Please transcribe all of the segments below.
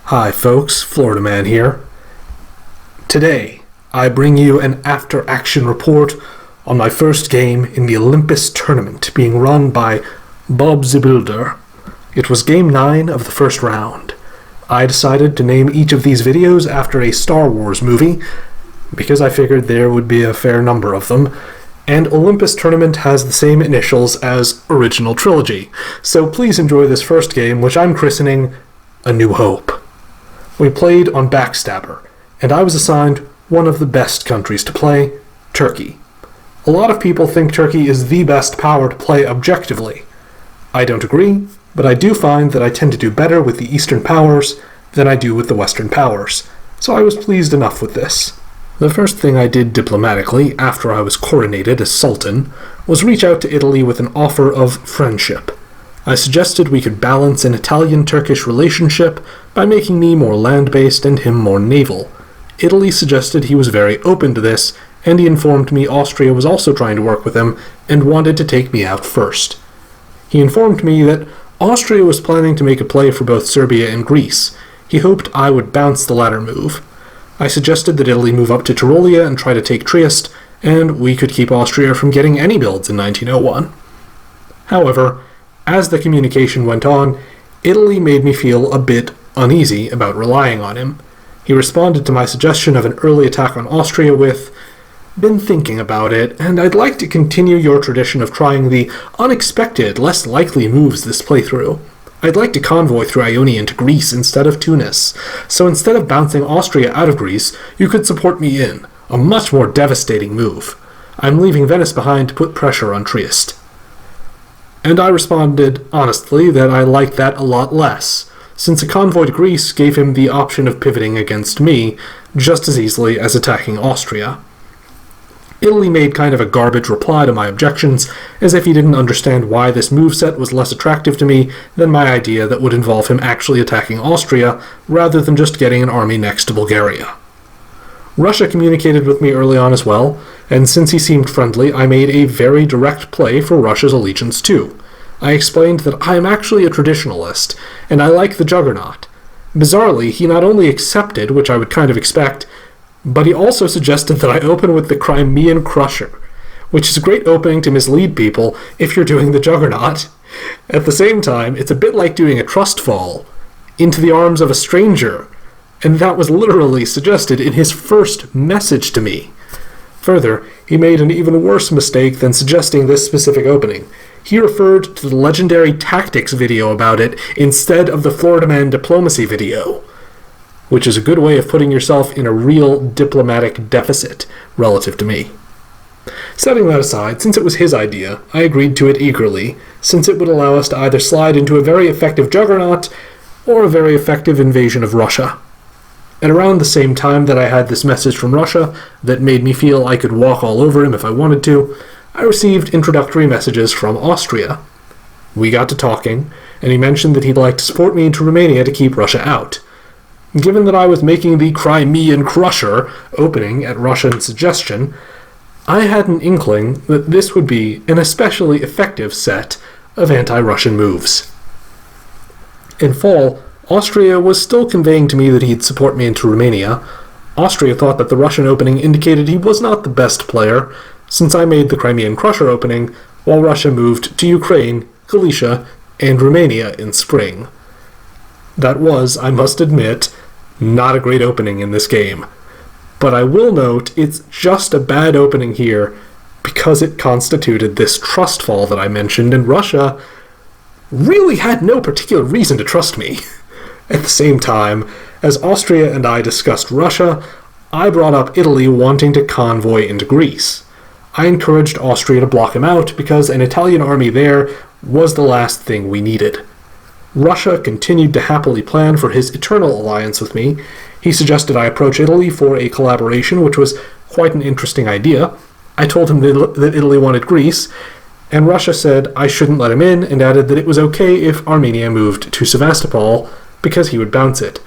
Hi folks, Florida Man here. Today, I bring you an after-action report on my first game in the Olympus Tournament being run by Bob the Builder. It was Game 9 of the first round. I decided to name each of these videos after a Star Wars movie, because I figured there would be a fair number of them, and Olympus Tournament has the same initials as original Trilogy, so please enjoy this first game, which I'm christening A New Hope. We played on Backstabber, and I was assigned one of the best countries to play, Turkey. A lot of people think Turkey is the best power to play objectively. I don't agree, but I do find that I tend to do better with the Eastern powers than I do with the Western powers, so I was pleased enough with this. The first thing I did diplomatically after I was coronated as Sultan was reach out to Italy with an offer of friendship. I suggested we could balance an Italian-Turkish relationship by making me more land-based and him more naval. Italy suggested he was very open to this, and he informed me Austria was also trying to work with him and wanted to take me out first. He informed me that Austria was planning to make a play for both Serbia and Greece. He hoped I would bounce the latter move. I suggested that Italy move up to Tyrolia and try to take Trieste, and we could keep Austria from getting any builds in 1901. However, as the communication went on, Italy made me feel a bit uneasy about relying on him. He responded to my suggestion of an early attack on Austria with, "Been thinking about it, and I'd like to continue your tradition of trying the unexpected, less likely moves this playthrough. I'd like to convoy through Ionia into Greece instead of Tunis, so instead of bouncing Austria out of Greece, you could support me in, a much more devastating move. I'm leaving Venice behind to put pressure on Trieste." And I responded, honestly, that I liked that a lot less, since a convoy to Greece gave him the option of pivoting against me just as easily as attacking Austria. Italy made kind of a garbage reply to my objections, as if he didn't understand why this moveset was less attractive to me than my idea that would involve him actually attacking Austria, rather than just getting an army next to Bulgaria. Russia communicated with me early on as well, and since he seemed friendly, I made a very direct play for Russia's allegiance too. I explained that I am actually a traditionalist, and I like the Juggernaut. Bizarrely, he not only accepted, which I would kind of expect, but he also suggested that I open with the Crimean Crusher, which is a great opening to mislead people if you're doing the Juggernaut. At the same time, it's a bit like doing a trust fall into the arms of a stranger, and that was literally suggested in his first message to me. Further, he made an even worse mistake than suggesting this specific opening. He referred to the legendary tactics video about it instead of the Florida Man diplomacy video, which is a good way of putting yourself in a real diplomatic deficit relative to me. Setting that aside, since it was his idea, I agreed to it eagerly, since it would allow us to either slide into a very effective Juggernaut or a very effective invasion of Russia. At around the same time that I had this message from Russia that made me feel I could walk all over him if I wanted to, I received introductory messages from Austria. We got to talking, and he mentioned that he'd like to support me into Romania to keep Russia out. Given that I was making the Crimean Crusher opening at Russian suggestion, I had an inkling that this would be an especially effective set of anti-Russian moves. In fall, Austria was still conveying to me that he'd support me into Romania. Austria thought that the Russian opening indicated he was not the best player, since I made the Crimean Crusher opening, while Russia moved to Ukraine, Galicia, and Romania in spring. That was, I must admit, not a great opening in this game. But I will note it's just a bad opening here because it constituted this trust fall that I mentioned, and Russia really had no particular reason to trust me. At the same time, as Austria and I discussed Russia, I brought up Italy wanting to convoy into Greece. I encouraged Austria to block him out because an Italian army there was the last thing we needed. Russia continued to happily plan for his eternal alliance with me. He suggested I approach Italy for a collaboration, which was quite an interesting idea. I told him that Italy wanted Greece, and Russia said I shouldn't let him in, and added that it was okay if Armenia moved to Sevastopol, because he would bounce it.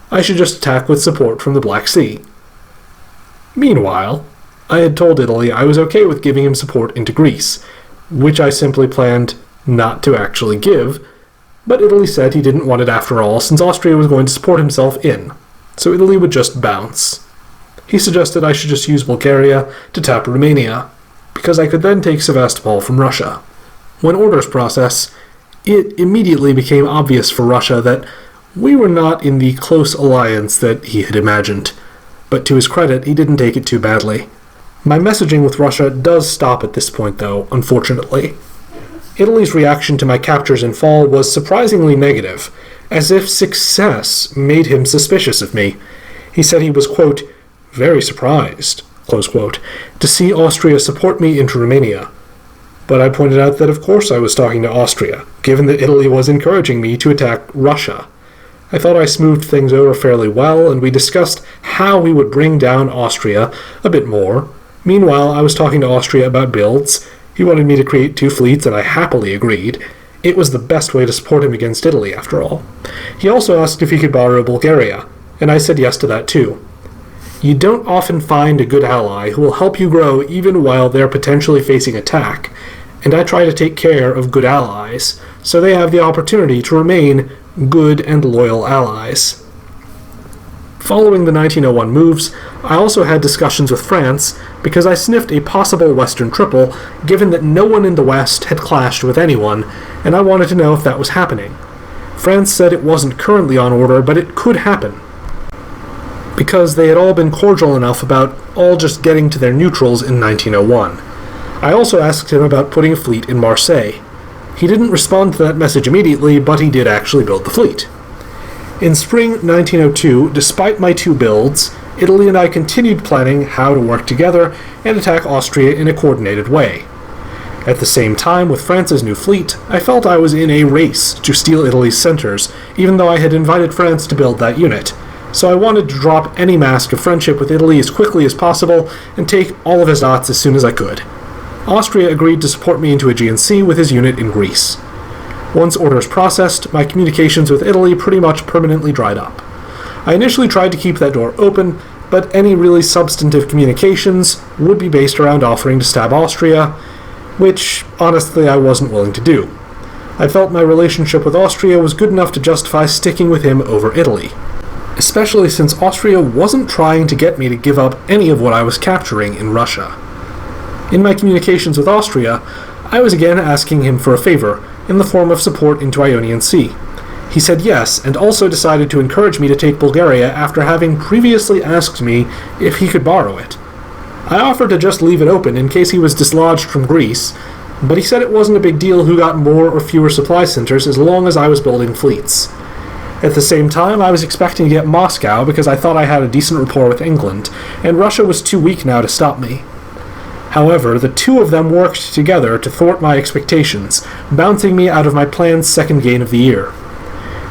I should just attack with support from the Black Sea. Meanwhile, I had told Italy I was okay with giving him support into Greece, which I simply planned not to actually give, but Italy said he didn't want it after all, since Austria was going to support himself in, so Italy would just bounce. He suggested I should just use Bulgaria to tap Romania, because I could then take Sevastopol from Russia. When orders process, it immediately became obvious for Russia that we were not in the close alliance that he had imagined, but to his credit, he didn't take it too badly. My messaging with Russia does stop at this point, though, unfortunately. Italy's reaction to my captures in fall was surprisingly negative, as if success made him suspicious of me. He said he was, quote, very surprised, close quote, to see Austria support me into Romania. But I pointed out that of course I was talking to Austria, given that Italy was encouraging me to attack Russia. I thought I smoothed things over fairly well, and we discussed how we would bring down Austria a bit more. Meanwhile, I was talking to Austria about builds. He wanted me to create 2 fleets, and I happily agreed. It was the best way to support him against Italy, after all. He also asked if he could borrow Bulgaria, and I said yes to that too. You don't often find a good ally who will help you grow even while they're potentially facing attack, and I try to take care of good allies, so they have the opportunity to remain good and loyal allies. Following the 1901 moves, I also had discussions with France because I sniffed a possible Western triple, given that no one in the West had clashed with anyone, and I wanted to know if that was happening. France said it wasn't currently on order, but it could happen, because they had all been cordial enough about all just getting to their neutrals in 1901. I also asked him about putting a fleet in Marseille. He didn't respond to that message immediately, but he did actually build the fleet. In spring 1902, despite my 2 builds, Italy and I continued planning how to work together and attack Austria in a coordinated way. At the same time, with France's new fleet, I felt I was in a race to steal Italy's centers, even though I had invited France to build that unit, so I wanted to drop any mask of friendship with Italy as quickly as possible and take all of his dots as soon as I could. Austria agreed to support me into Aegean Sea with his unit in Greece. Once orders processed, my communications with Italy pretty much permanently dried up. I initially tried to keep that door open, but any really substantive communications would be based around offering to stab Austria, which, honestly, I wasn't willing to do. I felt my relationship with Austria was good enough to justify sticking with him over Italy, especially since Austria wasn't trying to get me to give up any of what I was capturing in Russia. In my communications with Austria, I was again asking him for a favor, in the form of support into Ionian Sea. He said yes, and also decided to encourage me to take Bulgaria after having previously asked me if he could borrow it. I offered to just leave it open in case he was dislodged from Greece, but he said it wasn't a big deal who got more or fewer supply centers as long as I was building fleets. At the same time, I was expecting to get Moscow because I thought I had a decent rapport with England, and Russia was too weak now to stop me. However, the 2 of them worked together to thwart my expectations, bouncing me out of my planned second gain of the year.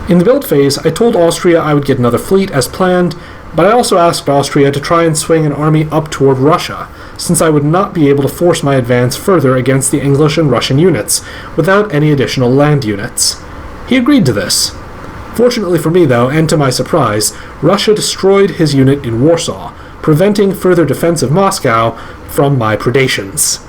In the build phase, I told Austria I would get another fleet as planned, but I also asked Austria to try and swing an army up toward Russia, since I would not be able to force my advance further against the English and Russian units, without any additional land units. He agreed to this. Fortunately for me, though, and to my surprise, Russia destroyed his unit in Warsaw, preventing further defense of Moscow from my predations.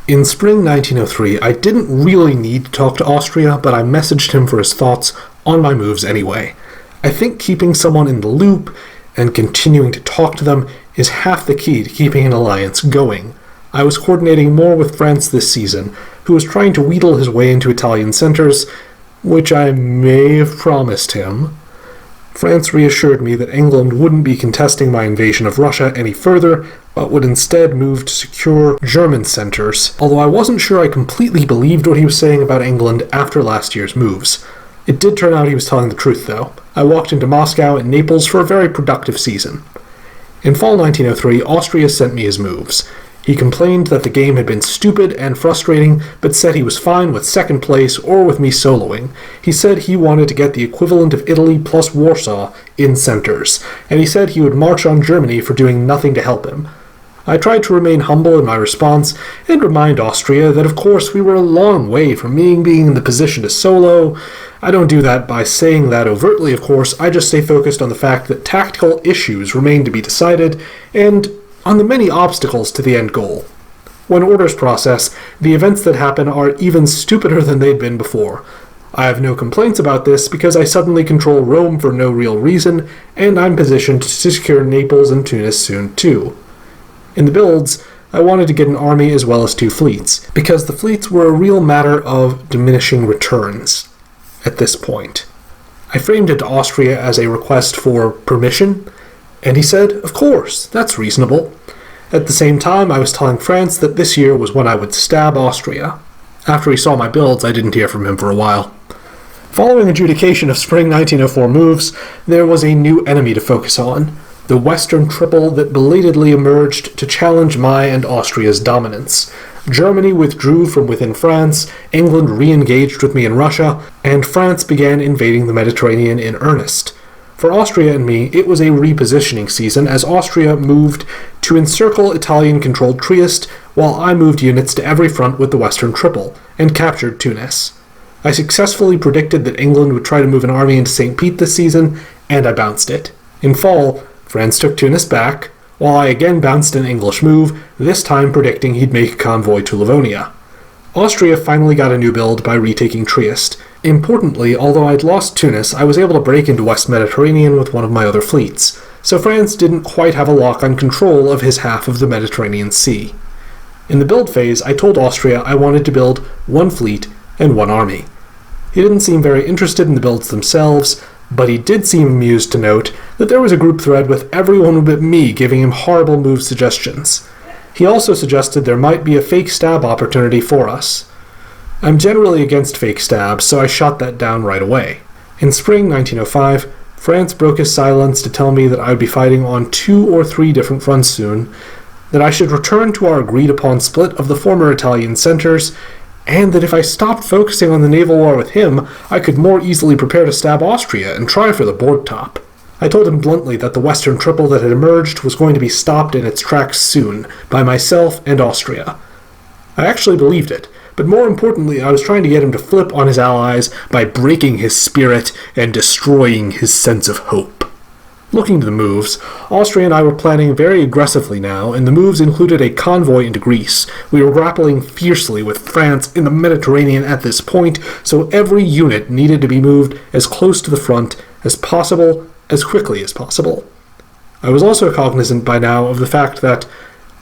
In spring 1903, I didn't really need to talk to Austria, but I messaged him for his thoughts on my moves anyway. I think keeping someone in the loop and continuing to talk to them is half the key to keeping an alliance going. I was coordinating more with France this season, who was trying to wheedle his way into Italian centers, which I may have promised him. France reassured me that England wouldn't be contesting my invasion of Russia any further, but would instead move to secure German centers, although I wasn't sure I completely believed what he was saying about England after last year's moves. It did turn out he was telling the truth, though. I walked into Moscow and Naples for a very productive season. In fall 1903, Austria sent me his moves. He complained that the game had been stupid and frustrating, but said he was fine with second place or with me soloing. He said he wanted to get the equivalent of Italy plus Warsaw in centers, and he said he would march on Germany for doing nothing to help him. I tried to remain humble in my response and remind Austria that of course we were a long way from me being in the position to solo. I don't do that by saying that overtly, of course. I just stay focused on the fact that tactical issues remain to be decided, and on the many obstacles to the end goal. When orders process, the events that happen are even stupider than they'd been before. I have no complaints about this because I suddenly control Rome for no real reason, and I'm positioned to secure Naples and Tunis soon too. In the builds, I wanted to get an army as well as 2 fleets, because the fleets were a real matter of diminishing returns at this point. I framed it to Austria as a request for permission, and he said, of course, that's reasonable. At the same time, I was telling France that this year was when I would stab Austria. After he saw my builds, I didn't hear from him for a while. Following adjudication of spring 1904 moves, there was a new enemy to focus on, the Western Triple that belatedly emerged to challenge my and Austria's dominance. Germany withdrew from within France, England re-engaged with me in Russia, and France began invading the Mediterranean in earnest. For Austria and me, it was a repositioning season as Austria moved to encircle Italian-controlled Trieste, while I moved units to every front with the Western Triple, and captured Tunis. I successfully predicted that England would try to move an army into St. Pete this season, and I bounced it. In fall, France took Tunis back, while I again bounced an English move, this time predicting he'd make a convoy to Livonia. Austria finally got a new build by retaking Trieste. Importantly, although I'd lost Tunis, I was able to break into West Mediterranean with one of my other fleets, so France didn't quite have a lock on control of his half of the Mediterranean Sea. In the build phase, I told Austria I wanted to build 1 fleet and 1 army. He didn't seem very interested in the builds themselves, but he did seem amused to note that there was a group thread with everyone but me giving him horrible move suggestions. He also suggested there might be a fake stab opportunity for us. I'm generally against fake stabs, so I shot that down right away. In spring 1905, France broke his silence to tell me that I would be fighting on 2 or 3 different fronts soon, that I should return to our agreed-upon split of the former Italian centers, and that if I stopped focusing on the naval war with him, I could more easily prepare to stab Austria and try for the board top. I told him bluntly that the Western Triple that had emerged was going to be stopped in its tracks soon, by myself and Austria. I actually believed it, but more importantly, I was trying to get him to flip on his allies by breaking his spirit and destroying his sense of hope. Looking to the moves, Austria and I were planning very aggressively now, and the moves included a convoy into Greece. We were grappling fiercely with France in the Mediterranean at this point, so every unit needed to be moved as close to the front as possible, as quickly as possible. I was also cognizant by now of the fact that,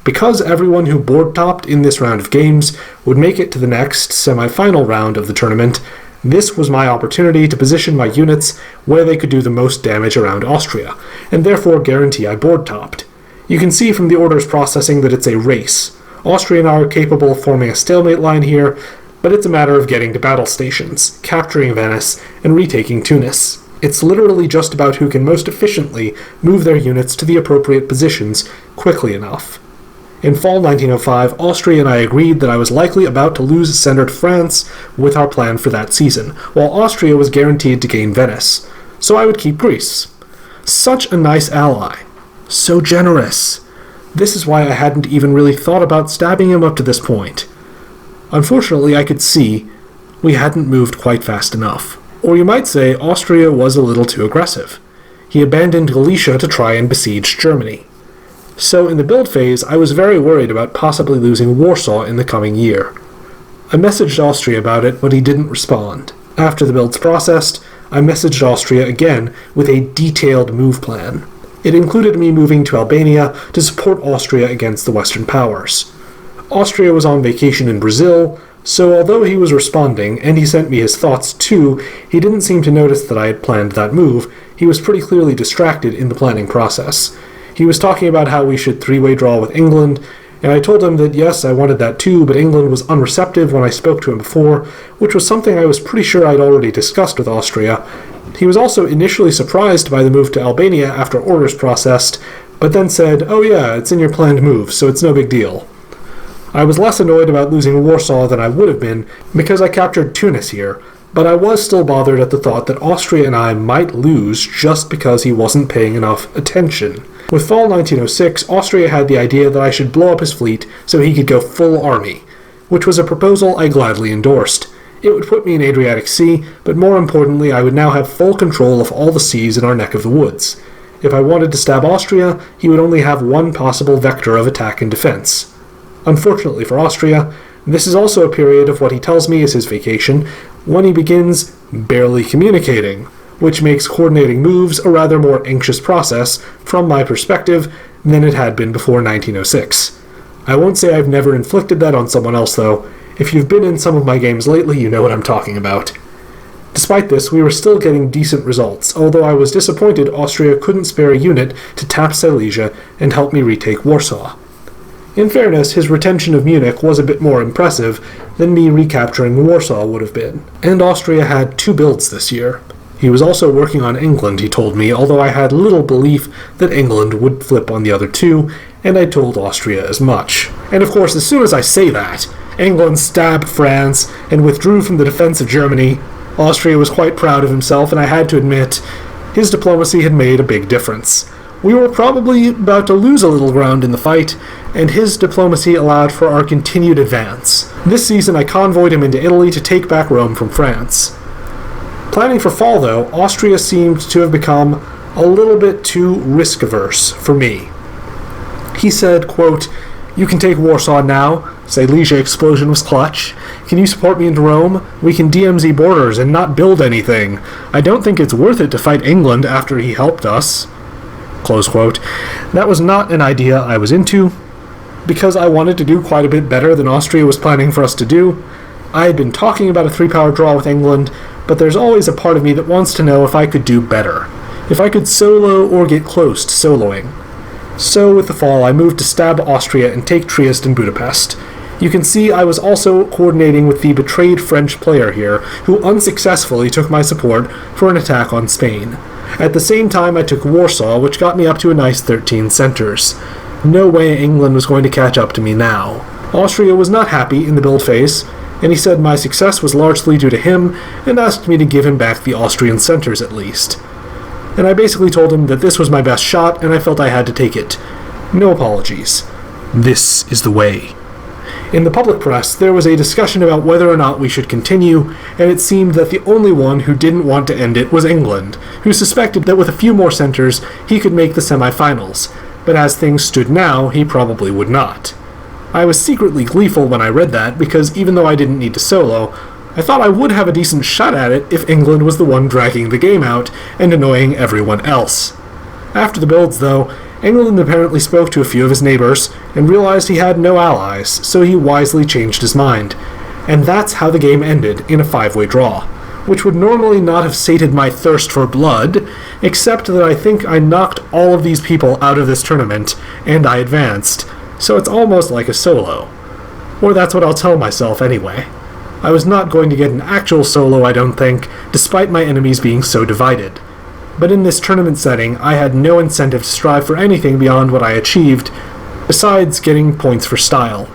because everyone who board-topped in this round of games would make it to the next semi-final round of the tournament, this was my opportunity to position my units where they could do the most damage around Austria, and therefore guarantee I board-topped. You can see from the orders processing that it's a race. Austria and I are capable of forming a stalemate line here, but it's a matter of getting to battle stations, capturing Venice, and retaking Tunis. It's literally just about who can most efficiently move their units to the appropriate positions quickly enough. In fall 1905, Austria and I agreed that I was likely about to lose center to France with our plan for that season, while Austria was guaranteed to gain Venice, so I would keep Greece. Such a nice ally. So generous. This is why I hadn't even really thought about stabbing him up to this point. Unfortunately, I could see we hadn't moved quite fast enough. Or you might say Austria was a little too aggressive. He abandoned Galicia to try and besiege Germany. So in the build phase, I was very worried about possibly losing Warsaw in the coming year. I messaged Austria about it, but he didn't respond. After the builds processed, I messaged Austria again with a detailed move plan. It included me moving to Albania to support Austria against the Western powers. Austria was on vacation in Brazil, so although he was responding, and he sent me his thoughts too, he didn't seem to notice that I had planned that move. He was pretty clearly distracted in the planning process. He was talking about how we should 3-way draw with England, and I told him that yes, I wanted that too, but England was unreceptive when I spoke to him before, which was something I was pretty sure I'd already discussed with Austria. He was also initially surprised by the move to Albania after orders processed, but then said, "Oh yeah, it's in your planned move, so it's no big deal." I was less annoyed about losing Warsaw than I would have been, because I captured Tunis here, but I was still bothered at the thought that Austria and I might lose just because he wasn't paying enough attention. With fall 1906, Austria had the idea that I should blow up his fleet so he could go full army, which was a proposal I gladly endorsed. It would put me in Adriatic Sea, but more importantly, I would now have full control of all the seas in our neck of the woods. If I wanted to stab Austria, he would only have one possible vector of attack and defense. Unfortunately for Austria, this is also a period of what he tells me is his vacation, when he begins barely communicating, which makes coordinating moves a rather more anxious process, from my perspective, than it had been before 1906. I won't say I've never inflicted that on someone else, though. If you've been in some of my games lately, you know what I'm talking about. Despite this, we were still getting decent results, although I was disappointed Austria couldn't spare a unit to tap Silesia and help me retake Warsaw. In fairness, his retention of Munich was a bit more impressive than me recapturing Warsaw would have been, and Austria had 2 builds this year. He was also working on England, he told me, although I had little belief that England would flip on the other 2, and I told Austria as much. And of course, as soon as I say that, England stabbed France and withdrew from the defense of Germany. Austria was quite proud of himself, and I had to admit, his diplomacy had made a big difference. We were probably about to lose a little ground in the fight, and his diplomacy allowed for our continued advance. This season I convoyed him into Italy to take back Rome from France. Planning for fall, though, Austria seemed to have become a little bit too risk-averse for me. He said, quote, "You can take Warsaw now. Silesia explosion was clutch. Can you support me into Rome? We can DMZ borders and not build anything. I don't think it's worth it to fight England after he helped us." Close quote. That was not an idea I was into, because I wanted to do quite a bit better than Austria was planning for us to do. I had been talking about a 3-power draw with England, but there's always a part of me that wants to know if I could do better, if I could solo or get close to soloing. So with the fall, I moved to stab Austria and take Trieste and Budapest. You can see I was also coordinating with the betrayed French player here, who unsuccessfully took my support for an attack on Spain. At the same time, I took Warsaw, which got me up to a nice 13 centers. No way England was going to catch up to me now. Austria was not happy in the build phase, and he said my success was largely due to him, and asked me to give him back the Austrian centers at least. And I basically told him that this was my best shot, and I felt I had to take it. No apologies. This is the way. In the public press, there was a discussion about whether or not we should continue, and it seemed that the only one who didn't want to end it was England, who suspected that with a few more centers, he could make the semi-finals, but as things stood now, he probably would not. I was secretly gleeful when I read that, because even though I didn't need to solo, I thought I would have a decent shot at it if England was the one dragging the game out and annoying everyone else. After the builds, though, England apparently spoke to a few of his neighbors and realized he had no allies, so he wisely changed his mind. And that's how the game ended, in a 5-way draw, which would normally not have sated my thirst for blood, except that I think I knocked all of these people out of this tournament, and I advanced, so it's almost like a solo. Or that's what I'll tell myself anyway. I was not going to get an actual solo, I don't think, despite my enemies being so divided. But in this tournament setting, I had no incentive to strive for anything beyond what I achieved, besides getting points for style.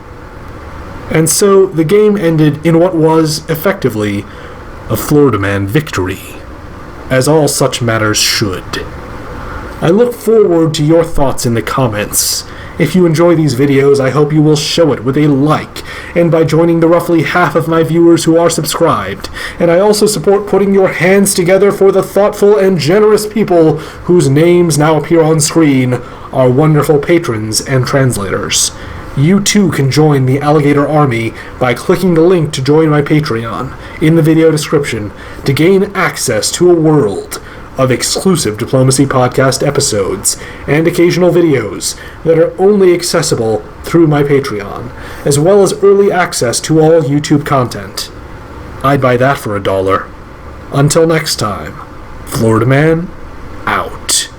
And so the game ended in what was, effectively, a Florida Man victory, as all such matters should. I look forward to your thoughts in the comments. If you enjoy these videos, I hope you will show it with a like, and by joining the roughly half of my viewers who are subscribed. And I also support putting your hands together for the thoughtful and generous people whose names now appear on screen, our wonderful patrons and translators. You too can join the Alligator Army by clicking the link to join my Patreon in the video description to gain access to a world of exclusive Diplomacy Podcast episodes and occasional videos that are only accessible through my Patreon, as well as early access to all YouTube content. I'd buy that for $1. Until next time, Florida Man, out.